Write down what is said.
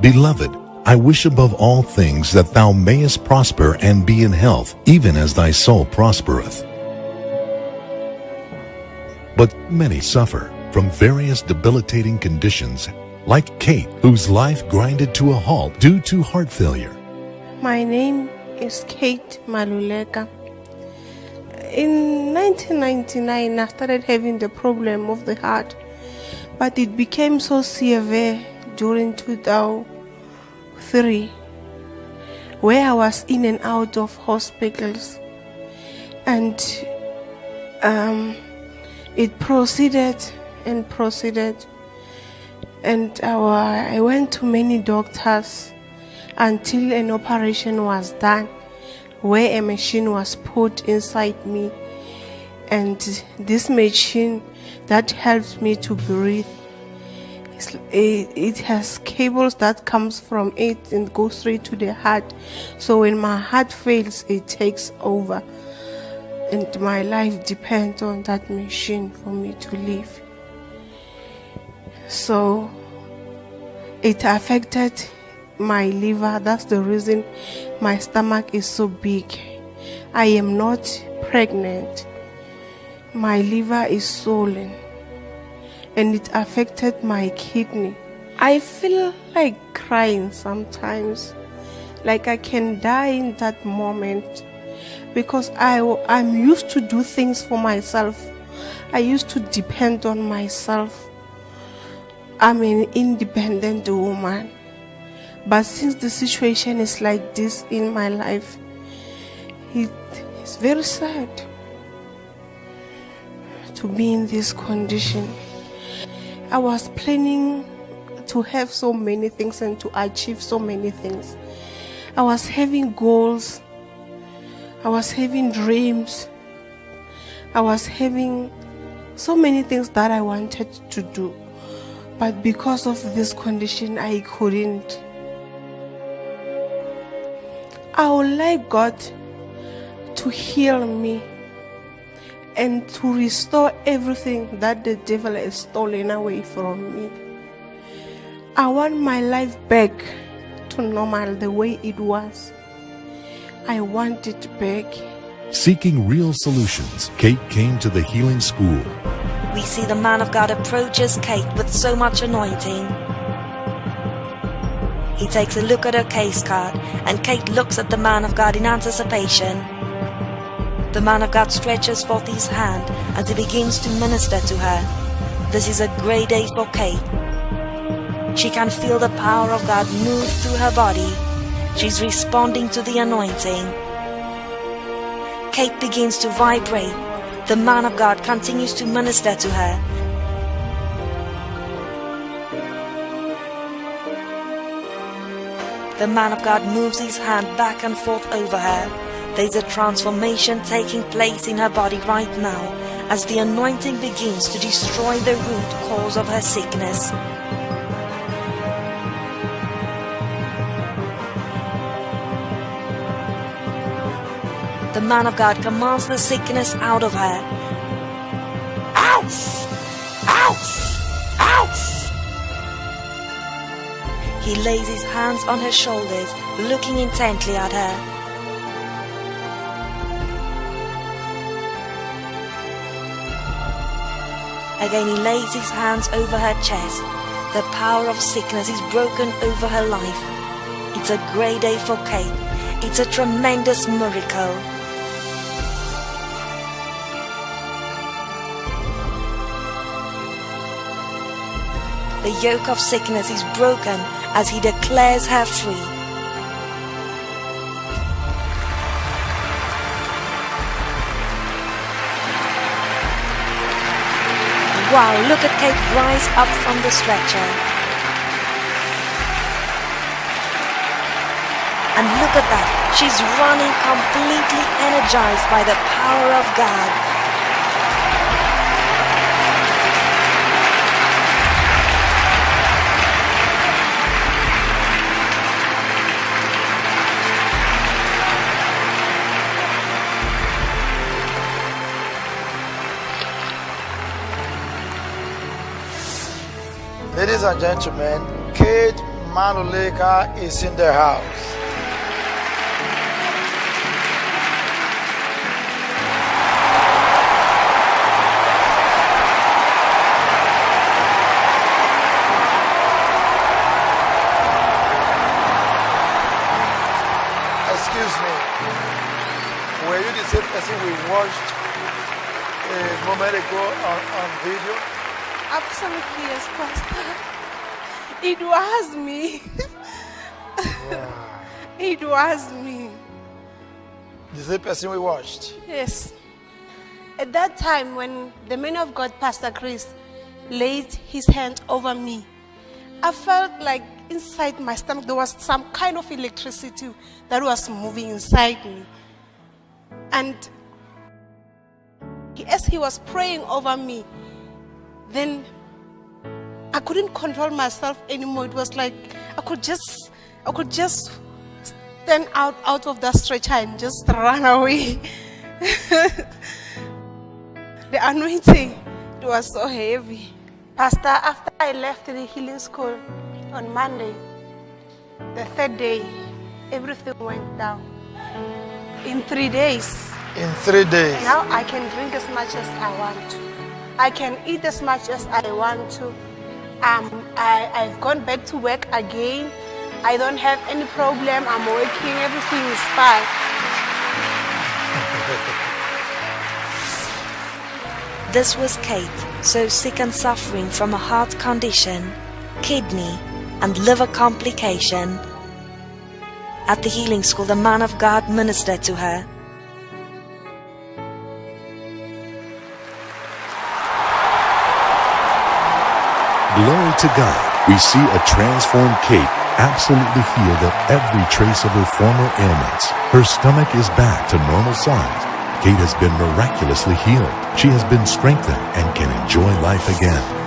Beloved, I wish above all things that thou mayest prosper and be in health, even as thy soul prospereth. But many suffer from various debilitating conditions, like Kate, whose life grinded to a halt due to heart failure. My name is Kate Maluleka. In 1999, I started having the problem of the heart, but it became so severe during 2003, where I was in and out of hospitals, and it proceeded, and I went to many doctors until an operation was done, where a machine was put inside me, and this machine that helps me to breathe, it has cables that comes from it and goes straight to the heart. So when my heart fails, it takes over, and my life depends on that machine for me to live. So it affected my liver. That's the reason my stomach is so big. I am not pregnant. My liver is swollen, and it affected my kidney. I feel like crying sometimes, like I can die in that moment, because I'm used to do things for myself. I used to depend on myself. I'm an independent woman. But since the situation is like this in my life, it's very sad to be in this condition. I was planning to have so many things and to achieve so many things. I was having goals. I was having dreams. I was having so many things that I wanted to do. But because of this condition, I couldn't. I would like God to heal me and to restore everything that the devil has stolen away from me. I want my life back to normal the way it was. I want it back. Seeking real solutions, Kate came to the healing school. We see the man of God approaches Kate with so much anointing. He takes a look at her case card, and Kate looks at the man of God in anticipation. The man of God stretches forth his hand as he begins to minister to her. This is a great day for Kate. She can feel the power of God move through her body. She's responding to the anointing. Kate begins to vibrate. The man of God continues to minister to her. The man of God moves his hand back and forth over her. There's a transformation taking place in her body right now as the anointing begins to destroy the root cause of her sickness. The man of God commands the sickness out of her. Ouch! Ouch! Ouch! He lays his hands on her shoulders, looking intently at her. Again he lays his hands over her chest. The power of sickness is broken over her life. It's a great day for Kate. It's a tremendous miracle. The yoke of sickness is broken as he declares her free. Wow, look at Kate rise up from the stretcher. And look at that, she's running completely energized by the power of God. Ladies and gentlemen, Kate Manoleka is in the house. Excuse me. Were you the same person we watched a moment ago on video? Absolutely, yes, Pastor. It was me. Wow. It was me. The same person we watched? Yes. At that time, when the man of God, Pastor Chris, laid his hand over me, I felt like inside my stomach there was some kind of electricity that was moving inside me. And as he was praying over me, then I couldn't control myself anymore. It was like I could just stand out of that stretcher and just run away. The anointing, it was so heavy. Pastor, after I left the healing school on Monday, the third day, everything went down. In 3 days. In 3 days. Now I can drink as much as I want to. I can eat as much as I want to. I've gone back to work again. I don't have any problem. I'm working. Everything is fine. This was Kate, so sick and suffering from a heart condition, kidney and liver complication. At the healing school, the man of God ministered to her. Glory to God. We see a transformed Kate, absolutely healed of every trace of her former ailments. Her stomach is back to normal size. Kate has been miraculously healed. She has been strengthened and can enjoy life again.